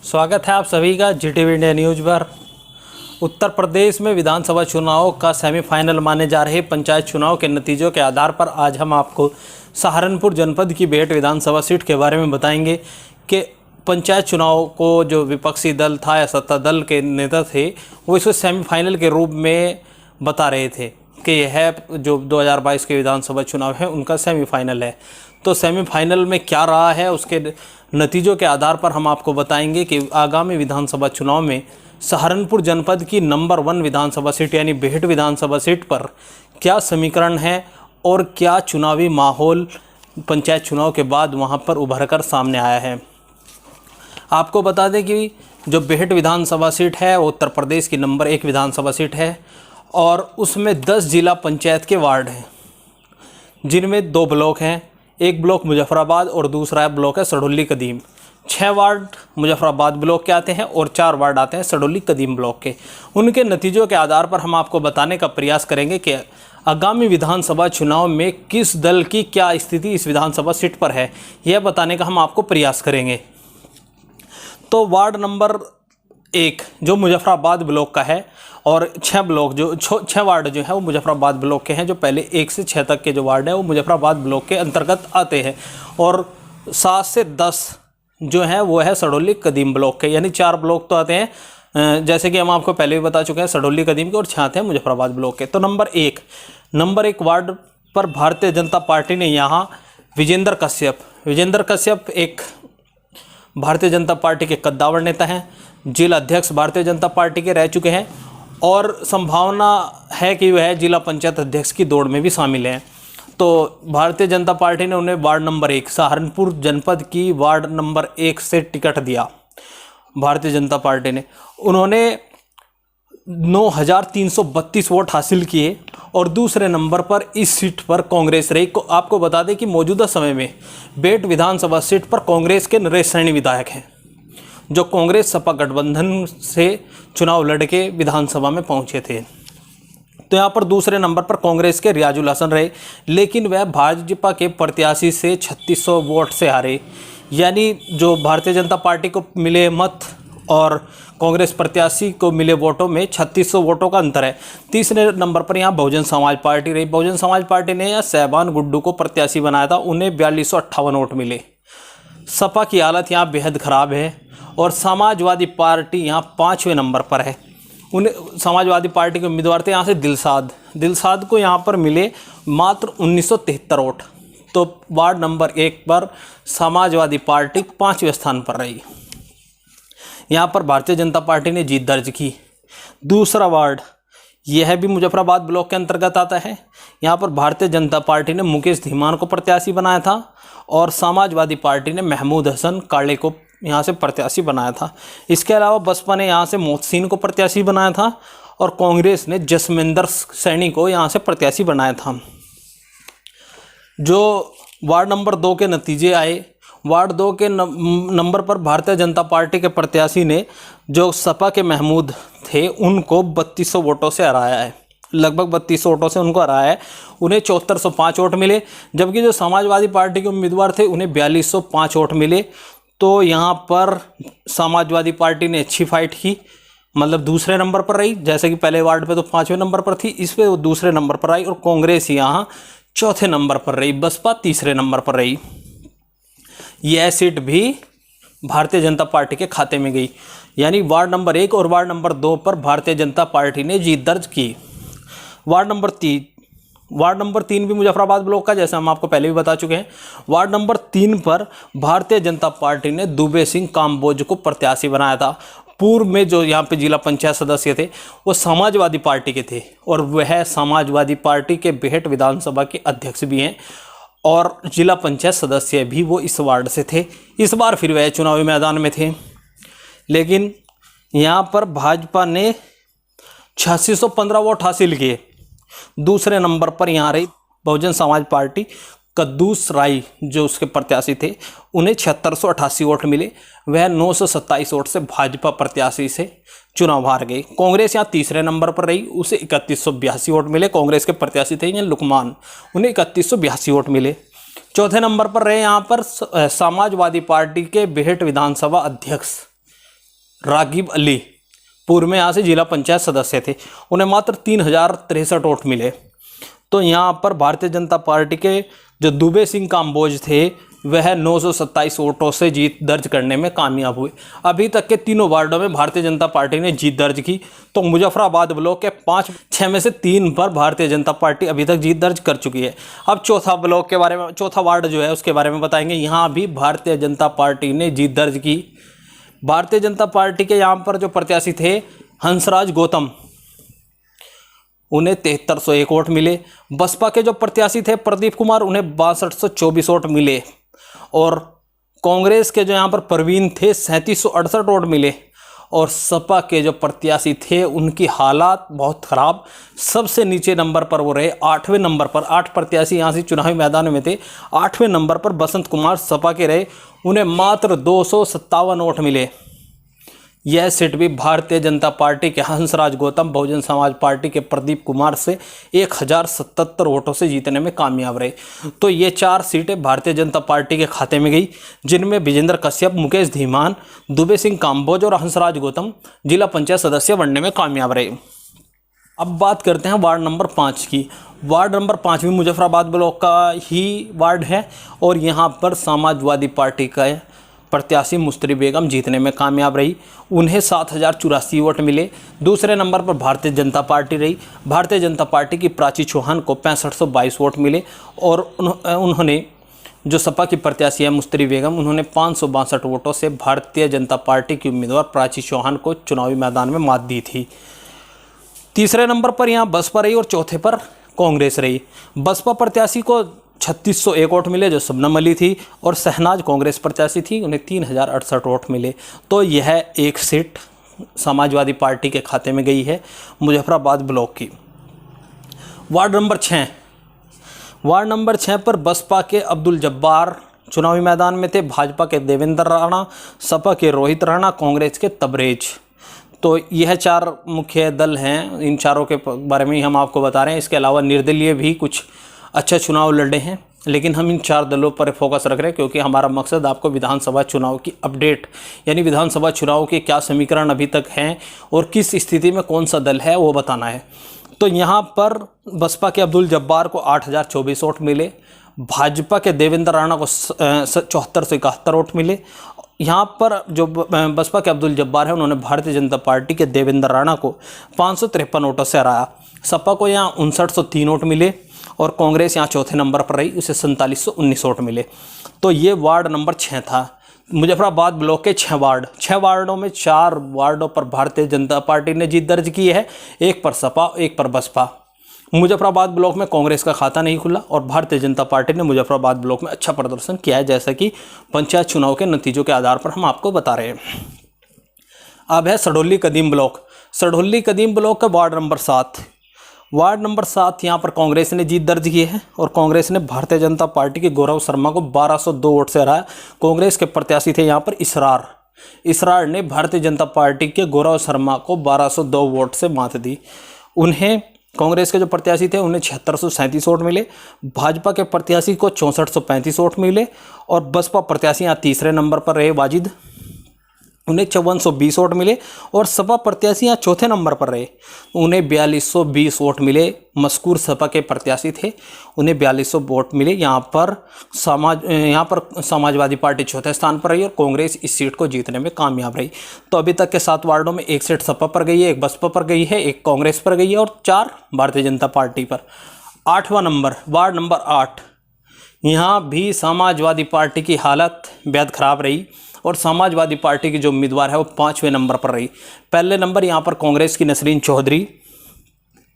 स्वागत है आप सभी का जीटीवी इंडिया न्यूज पर। उत्तर प्रदेश में विधानसभा चुनाव का सेमीफाइनल माने जा रहे पंचायत चुनाव के नतीजों के आधार पर आज हम आपको सहारनपुर जनपद की बेहट विधानसभा सीट के बारे में बताएंगे कि पंचायत चुनाव को जो विपक्षी दल था या सत्ता दल के नेता थे वो इसको सेमीफाइनल के रूप में बता रहे थे कि यह जो 2022 के विधानसभा चुनाव है उनका सेमीफाइनल है। तो सेमीफाइनल में क्या रहा है उसके नतीजों के आधार पर हम आपको बताएंगे कि आगामी विधानसभा चुनाव में सहारनपुर जनपद की नंबर 1 विधानसभा सीट यानी बेहट विधानसभा सीट पर क्या समीकरण है और क्या चुनावी माहौल पंचायत चुनाव के बाद वहां पर उभर कर सामने आया है। आपको बता दें कि जो बेहट विधानसभा सीट है वो उत्तर प्रदेश की नंबर 1 विधानसभा सीट है और उसमें 10 जिला पंचायत के वार्ड हैं, जिनमें 2 ब्लॉक हैं। एक ब्लॉक मुजफ्फराबाद और दूसरा ब्लॉक है सडोली कदीम। 6 वार्ड मुजफ्फराबाद ब्लॉक के आते हैं और 4 वार्ड आते हैं सडोली कदीम ब्लॉक के। उनके नतीजों के आधार पर हम आपको बताने का प्रयास करेंगे कि आगामी विधानसभा चुनाव में किस दल की क्या स्थिति इस विधानसभा सीट पर है, यह बताने का हम आपको प्रयास करेंगे। तो वार्ड नंबर 1 जो मुजफ्फराबाद ब्लॉक का है और 6 ब्लॉक जो 6 वार्ड जो है वो मुजफ्फराबाद ब्लॉक के हैं। जो पहले 1 से 6 तक के जो वार्ड है वो मुजफ्फराबाद ब्लॉक के अंतर्गत आते हैं और 7 से 10 जो है वो है सडोली कदीम ब्लॉक के, यानी 4 ब्लॉक तो आते हैं जैसे कि हम आपको पहले भी बता चुके हैं सडोली कदीम के, और 6 आते हैं मुजफ्फराबाद ब्लॉक के। तो नंबर 1 वार्ड पर भारतीय जनता पार्टी ने यहाँ विजेंद्र कश्यप एक भारतीय जनता पार्टी के कद्दावर नेता हैं, जिला अध्यक्ष भारतीय जनता पार्टी के रह चुके हैं और संभावना है कि वह जिला पंचायत अध्यक्ष की दौड़ में भी शामिल हैं। तो भारतीय जनता पार्टी ने उन्हें वार्ड नंबर 1 सहारनपुर जनपद की वार्ड नंबर 1 से टिकट दिया। भारतीय जनता पार्टी ने उन्होंने 9,332 वोट हासिल किए और दूसरे नंबर पर इस सीट पर कांग्रेस रही। आपको बता दें कि मौजूदा समय में बेहट विधानसभा सीट पर कांग्रेस के नरेश सैनी विधायक हैं, जो कांग्रेस सपा गठबंधन से चुनाव लड़के विधानसभा में पहुंचे थे। तो यहाँ पर दूसरे नंबर पर कांग्रेस के रियाजुल हसन रहे, लेकिन वह भाजपा के प्रत्याशी से 3600 वोट से हारे। यानी जो भारतीय जनता पार्टी को मिले मत और कांग्रेस प्रत्याशी को मिले वोटों में 3600 वोटों का अंतर है। तीसरे नंबर पर यहाँ बहुजन समाज पार्टी रही। बहुजन समाज पार्टी ने यहाँ सहबान गुड्डू को प्रत्याशी बनाया था, उन्हें 4258 वोट मिले। सपा की हालत यहाँ बेहद ख़राब है और समाजवादी पार्टी यहाँ 5वें नंबर पर है। उन्हें समाजवादी पार्टी के उम्मीदवार थे यहाँ से दिलसाद को यहाँ पर मिले मात्र 1973 वोट। तो वार्ड नंबर 1 पर समाजवादी पार्टी 5वें स्थान पर रही। यहाँ पर भारतीय जनता पार्टी ने जीत दर्ज की। दूसरा वार्ड यह भी मुजफ्फराबाद ब्लॉक के अंतर्गत आता है। यहाँ पर भारतीय जनता पार्टी ने मुकेश धीमान को प्रत्याशी बनाया था और समाजवादी पार्टी ने महमूद हसन काले को यहाँ से प्रत्याशी बनाया था। इसके अलावा बसपा ने यहाँ से मोहसिन को प्रत्याशी बनाया था और कांग्रेस ने जसविंदर सैनी को यहाँ से प्रत्याशी बनाया था। जो वार्ड नंबर 2 के नतीजे आए, वार्ड 2 के नंबर पर भारतीय जनता पार्टी के प्रत्याशी ने जो सपा के महमूद थे उनको 3200 वोटों से हराया है, लगभग 3200 वोटों से उनको हराया है। उन्हें 7405 वोट मिले, जबकि जो समाजवादी पार्टी के उम्मीदवार थे उन्हें 4205 वोट मिले। तो यहाँ पर समाजवादी पार्टी ने अच्छी फाइट की, मतलब दूसरे नंबर पर रही। जैसे कि पहले वार्ड पे तो 5वें नंबर पर थी, इस पे वो दूसरे नंबर पर आई और कांग्रेस यहाँ 4थे नंबर पर रही, बसपा तीसरे नंबर पर रही। यह सीट भी भारतीय जनता पार्टी के खाते में गई। यानी वार्ड नंबर 1 और वार्ड नंबर 2 पर भारतीय जनता पार्टी ने जीत दर्ज की। वार्ड नंबर 3 भी मुजफ्फराबाद ब्लॉक का, जैसे हम आपको पहले भी बता चुके हैं। वार्ड नंबर 3 पर भारतीय जनता पार्टी ने दुबे सिंह काम्बोज को प्रत्याशी बनाया था। पूर्व में जो यहाँ पे जिला पंचायत सदस्य थे वो समाजवादी पार्टी के थे और वह समाजवादी पार्टी के बेहट विधानसभा के अध्यक्ष भी हैं और जिला पंचायत सदस्य भी वो इस वार्ड से थे। इस बार फिर वह चुनावी मैदान में थे, लेकिन यहाँ पर भाजपा ने 8615 वोट हासिल किए। दूसरे नंबर पर यहाँ रही बहुजन समाज पार्टी। कद्दूस राय जो उसके प्रत्याशी थे उन्हें 7688 वोट मिले। वह 927 वोट से भाजपा प्रत्याशी से चुनाव हार गई। कांग्रेस यहाँ तीसरे नंबर पर रही, उसे 3182 वोट मिले। कांग्रेस के प्रत्याशी थे यहाँ लुकमान, उन्हें 3182 वोट मिले। चौथे नंबर पर रहे यहाँ पर समाजवादी पार्टी के बेहट विधानसभा अध्यक्ष रागिब अली पूर्व में यहाँ से जिला पंचायत सदस्य थे, उन्हें मात्र 3063 वोट मिले। तो यहाँ पर भारतीय जनता पार्टी के जो दुबे सिंह काम्बोज थे वह 927 वोटों से जीत दर्ज करने में कामयाब हुए। अभी तक के तीनों वार्डों में भारतीय जनता पार्टी ने जीत दर्ज की। तो मुजफ्फराबाद ब्लॉक के 5-6 में से 3 पर भारतीय जनता पार्टी अभी तक जीत दर्ज कर चुकी है। अब चौथा ब्लॉक के बारे में, चौथा वार्ड जो है उसके बारे में बताएंगे। यहाँ भी भारतीय जनता पार्टी ने जीत दर्ज की। भारतीय जनता पार्टी के यहाँ पर जो प्रत्याशी थे हंसराज गौतम, उन्हें 7301 वोट मिले। बसपा के जो प्रत्याशी थे प्रदीप कुमार, उन्हें 6224 वोट मिले। और कांग्रेस के जो यहाँ पर परवीन थे 3768 वोट मिले। और सपा के जो प्रत्याशी थे उनकी हालात बहुत ख़राब, सबसे नीचे नंबर पर वो रहे, 8वें नंबर पर। 8 प्रत्याशी यहाँ से चुनावी मैदान में थे, 8वें नंबर पर बसंत कुमार सपा के रहे, उन्हें मात्र 257 वोट मिले। यह सीट भी भारतीय जनता पार्टी के हंसराज गौतम, बहुजन समाज पार्टी के प्रदीप कुमार से 1077 वोटों से जीतने में कामयाब रहे। तो ये 4 सीटें भारतीय जनता पार्टी के खाते में गई, जिनमें विजेंद्र कश्यप, मुकेश धीमान, दुबे सिंह काम्बोज और हंसराज गौतम जिला पंचायत सदस्य बनने में कामयाब रहे। अब बात करते हैं वार्ड नंबर 5 की। वार्ड नंबर 5 भी मुजफ्फराबाद ब्लॉक का ही वार्ड है और यहाँ पर समाजवादी पार्टी का प्रत्याशी मुस्तरी बेगम जीतने में कामयाब रही। उन्हें 7084 वोट मिले। दूसरे नंबर पर भारतीय जनता पार्टी रही। भारतीय जनता पार्टी की प्राची चौहान को 6522 वोट मिले। और उन्होंने जो सपा की प्रत्याशी है मुस्तरी बेगम, उन्होंने 562 वोटों से भारतीय जनता पार्टी की उम्मीदवार प्राची चौहान को चुनावी मैदान में मात दी थी। तीसरे नंबर पर यहाँ बसपा रही और चौथे पर कांग्रेस रही। बसपा प्रत्याशी को 3601 वोट मिले जो शबनम अली थी, और शहनाज कांग्रेस प्रत्याशी थी, उन्हें 3068 वोट मिले। तो यह एक सीट समाजवादी पार्टी के खाते में गई है मुजफ्फराबाद ब्लॉक की। वार्ड नंबर 6, वार्ड नंबर 6 पर बसपा के अब्दुल जब्बार चुनावी मैदान में थे, भाजपा के देवेंद्र राणा, सपा के रोहित राणा, कांग्रेस के तबरेज। तो यह 4 मुख्य दल हैं, इन चारों के बारे में ही हम आपको बता रहे हैं। इसके अलावा निर्दलीय भी कुछ अच्छा चुनाव लड़े हैं, लेकिन हम इन 4 दलों पर फोकस रख रहे हैं क्योंकि हमारा मकसद आपको विधानसभा चुनाव की अपडेट, यानी विधानसभा चुनाव के क्या समीकरण अभी तक हैं और किस स्थिति में कौन सा दल है वो बताना है। तो यहाँ पर बसपा के अब्दुल जब्बार को 8024 वोट मिले, भाजपा के देवेंद्र राणा को 74 से 71 वोट मिले। यहाँ पर जो बसपा के अब्दुल जब्बार है उन्होंने भारतीय जनता पार्टी के देवेंद्र राणा को 553 वोटों से हराया। सपा को यहाँ 5903 वोट मिले और कांग्रेस यहाँ चौथे नंबर पर रही, उसे 4719 वोट मिले। तो ये वार्ड नंबर 6 था। मुजफ्फराबाद ब्लॉक के 6 वार्डों में 4 वार्डों पर भारतीय जनता पार्टी ने जीत दर्ज की है, 1 पर सपा, 1 पर बसपा। मुजफ्फराबाद ब्लॉक में कांग्रेस का खाता नहीं खुला और भारतीय जनता पार्टी ने मुजफ्फराबाद ब्लॉक में अच्छा प्रदर्शन किया है, जैसा कि पंचायत चुनाव के नतीजों के आधार पर हम आपको बता रहे हैं। अब है सडोली कदीम ब्लॉक। सडोली कदीम ब्लॉक का वार्ड नंबर 7। वार्ड नंबर 7 यहाँ पर कांग्रेस ने जीत दर्ज की है और कांग्रेस ने भारतीय जनता पार्टी के गौरव शर्मा को 1202 वोट से हराया। कांग्रेस के प्रत्याशी थे यहाँ पर इसरार ने भारतीय जनता पार्टी के गौरव शर्मा को 1202 वोट से मात दी। उन्हें कांग्रेस के जो प्रत्याशी थे उन्हें 7637 वोट मिले, भाजपा के प्रत्याशी को 6435 वोट मिले और बसपा प्रत्याशी यहाँ तीसरे नंबर पर रहे वाजिद, उन्हें 5420 वोट मिले और सपा प्रत्याशी यहाँ चौथे नंबर पर रहे, उन्हें 4220 वोट मिले। मस्कूर सपा के प्रत्याशी थे, उन्हें 4200 वोट मिले। यहाँ पर समाजवादी पार्टी चौथे स्थान पर रही और कांग्रेस इस सीट को जीतने में कामयाब रही। तो अभी तक के 7 वार्डों में 1 सीट सपा पर गई है, 1 बसपा पर गई है, 1 कांग्रेस पर गई है और 4 भारतीय जनता पार्टी पर। 8वां नंबर, वार्ड नंबर 8। यहाँ भी समाजवादी पार्टी की हालत बेहद खराब रही और समाजवादी पार्टी की जो उम्मीदवार है वो 5वें नंबर पर रही। पहले नंबर यहाँ पर कांग्रेस की नसरीन चौधरी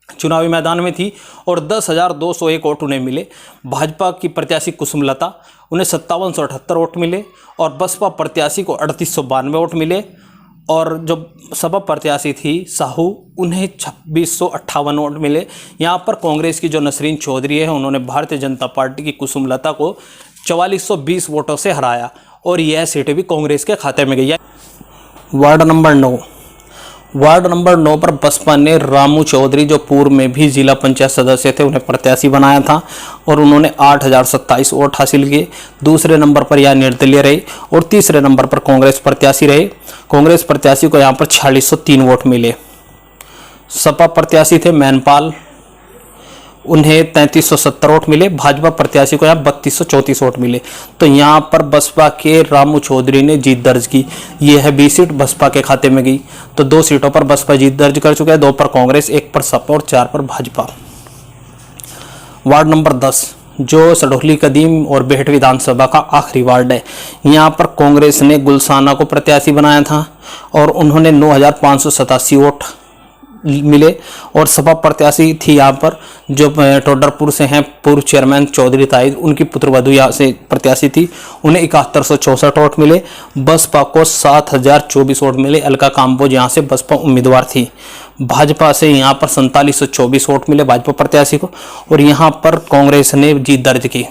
चुनावी मैदान में थी और 10,201 वोट उन्हें मिले। भाजपा की प्रत्याशी कुसुमलता, उन्हें 5778 वोट मिले और बसपा प्रत्याशी को 3892 वोट मिले और जो सपा प्रत्याशी थी साहू, उन्हें 2658 वोट मिले। यहाँ पर कांग्रेस की जो नसरीन चौधरी है उन्होंने भारतीय जनता पार्टी की कुसुमलता को 4420 वोटों से हराया और यह सीट भी कांग्रेस के खाते में गई है। Ward number 9। वार्ड नंबर 9 पर बसपा ने रामू चौधरी, जो पूर्व में भी जिला पंचायत सदस्य थे, उन्हें प्रत्याशी बनाया था और उन्होंने 8027 वोट हासिल किए। दूसरे नंबर पर यह निर्दलीय रहे और तीसरे नंबर पर कांग्रेस प्रत्याशी रहे। कांग्रेस प्रत्याशी को यहाँ पर 4603 वोट मिले। सपा प्रत्याशी थे मैनपाल, उन्हें 3370 वोट मिले। भाजपा प्रत्याशी को यहाँ 3234 वोट मिले। तो यहाँ पर बसपा के रामू चौधरी ने जीत दर्ज की। यह है 20 सीट बसपा के खाते में गई। तो 2 सीटों पर बसपा जीत दर्ज कर चुका है, 2 पर कांग्रेस, 1 पर सपा और 4 पर भाजपा। वार्ड नंबर 10 जो सडोली कदीम और बेहट विधानसभा का आखिरी वार्ड है, यहाँ पर कांग्रेस ने गुलसाना को प्रत्याशी बनाया था और उन्होंने 9587 वोट मिले। और सपा प्रत्याशी थी यहाँ पर जो टोडरपुर से हैं पूर्व चेयरमैन चौधरी ताहिद, उनकी पुत्रवधू यहाँ से प्रत्याशी थी, उन्हें 7164 वोट मिले। बसपा को 7024 वोट मिले। अलका काम्बोज यहाँ से बसपा उम्मीदवार थी। भाजपा से यहाँ पर 4724 वोट मिले भाजपा प्रत्याशी को और यहाँ पर कांग्रेस ने जीत दर्ज की।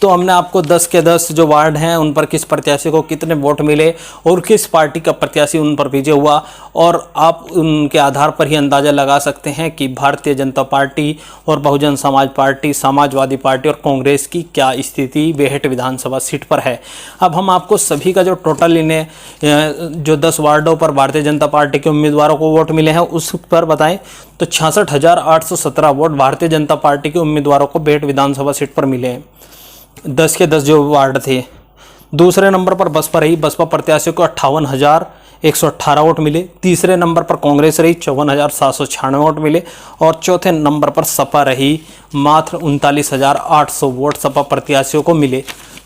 तो हमने आपको 10 के 10 जो वार्ड हैं उन पर किस प्रत्याशी को कितने वोट मिले और किस पार्टी का प्रत्याशी उन पर विजय हुआ, और आप उनके आधार पर ही अंदाज़ा लगा सकते हैं कि भारतीय जनता पार्टी और बहुजन समाज पार्टी, समाजवादी पार्टी और कांग्रेस की क्या स्थिति बेहट विधानसभा सीट पर है। अब हम आपको सभी का जो टोटल इन्हें जो 10 वार्डों पर भारतीय जनता पार्टी के उम्मीदवारों को वोट मिले हैं उस पर बताएं तो 66,817 वोट भारतीय जनता पार्टी के उम्मीदवारों को बेहट विधानसभा सीट पर मिले हैं। 10 के 10 जो वार्ड थे। दूसरे नंबर पर बसपा रही, बसपा प्रत्याशी को 58,118 वोट मिले। तीसरे नंबर पर कांग्रेस रही, 54,796 वोट मिले और चौथे नंबर पर सपा रही, मात्र 39,800 वोट सपा प्रत्याशियों को मिले।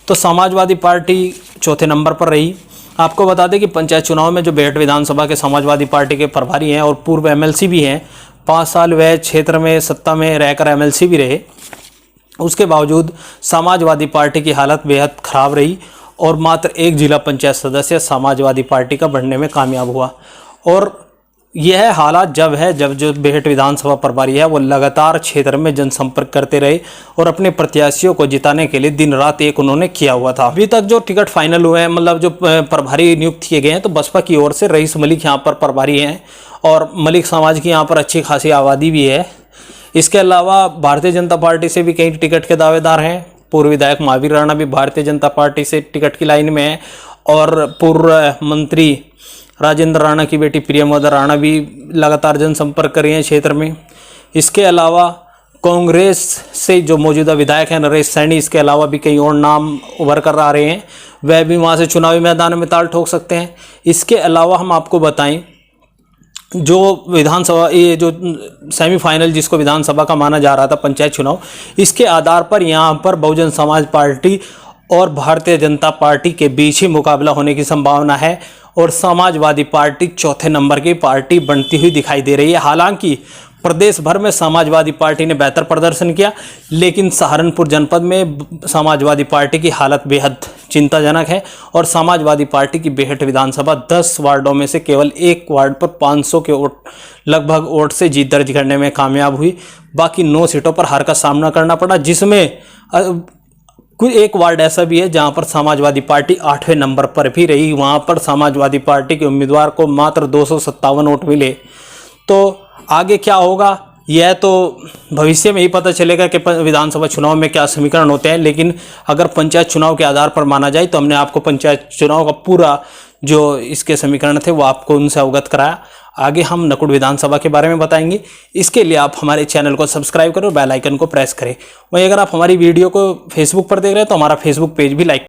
तो समाजवादी पार्टी चौथे नंबर पर रही। आपको बता दें कि पंचायत चुनाव में जो बेहट विधानसभा के समाजवादी पार्टी के प्रभारी हैं और पूर्व MLC भी हैं, 5 साल वह क्षेत्र में सत्ता में रहकर MLC भी रहे, उसके बावजूद समाजवादी पार्टी की हालत बेहद खराब रही और मात्र 1 जिला पंचायत सदस्य समाजवादी पार्टी का बनने में कामयाब हुआ। और यह हालात जब जो बेहट विधानसभा प्रभारी है वो लगातार क्षेत्र में जनसंपर्क करते रहे और अपने प्रत्याशियों को जिताने के लिए दिन रात एक उन्होंने किया हुआ था। अभी तक जो टिकट फाइनल हुए हैं, मतलब जो प्रभारी नियुक्त किए गए हैं, तो बसपा की ओर से रईस मलिक यहाँ पर प्रभारी हैं और मलिक समाज की यहाँ पर अच्छी खासी आबादी भी है। इसके अलावा भारतीय जनता पार्टी से भी कई टिकट के दावेदार हैं। पूर्व विधायक महावीर राणा भी भारतीय जनता पार्टी से टिकट की लाइन में है और पूर्व मंत्री राजेंद्र राणा की बेटी प्रियमोदा राणा भी लगातार जनसंपर्क कर रही हैं क्षेत्र में। इसके अलावा कांग्रेस से जो मौजूदा विधायक हैं नरेश सैनी, इसके अलावा भी कई और नाम उभर कर आ रहे हैं, वह भी वहाँ से चुनावी मैदान में ताल ठोक सकते हैं। इसके अलावा हम आपको बताएं जो विधानसभा, ये जो सेमीफाइनल जिसको विधानसभा का माना जा रहा था पंचायत चुनाव, इसके आधार पर यहाँ पर बहुजन समाज पार्टी और भारतीय जनता पार्टी के बीच ही मुकाबला होने की संभावना है और समाजवादी पार्टी चौथे नंबर की पार्टी बनती हुई दिखाई दे रही है। हालांकि प्रदेश भर में समाजवादी पार्टी ने बेहतर प्रदर्शन किया, लेकिन सहारनपुर जनपद में समाजवादी पार्टी की हालत बेहद चिंताजनक है और समाजवादी पार्टी की बेहट विधानसभा 10 वार्डों में से केवल 1 वार्ड पर 500 के वोट लगभग वोट से जीत दर्ज करने में कामयाब हुई। बाकी 9 सीटों पर हार का सामना करना पड़ा, जिसमें कोई 1 वार्ड ऐसा भी है जहां पर समाजवादी पार्टी 8वें नंबर पर भी रही। वहां पर समाजवादी पार्टी के उम्मीदवार को मात्र 257 वोट मिले। तो आगे क्या होगा यह तो भविष्य में ही पता चलेगा कि विधानसभा चुनाव में क्या समीकरण होते हैं, लेकिन अगर पंचायत चुनाव के आधार पर माना जाए तो हमने आपको पंचायत चुनाव का पूरा जो इसके समीकरण थे वो आपको उनसे अवगत कराया। आगे हम नकुड़ विधानसभा के बारे में बताएंगे। इसके लिए आप हमारे चैनल को सब्सक्राइब करें और बेल आइकन को प्रेस करें। वहीं अगर आप हमारी वीडियो को फेसबुक पर देख रहे हैं तो हमारा फेसबुक पेज भी लाइक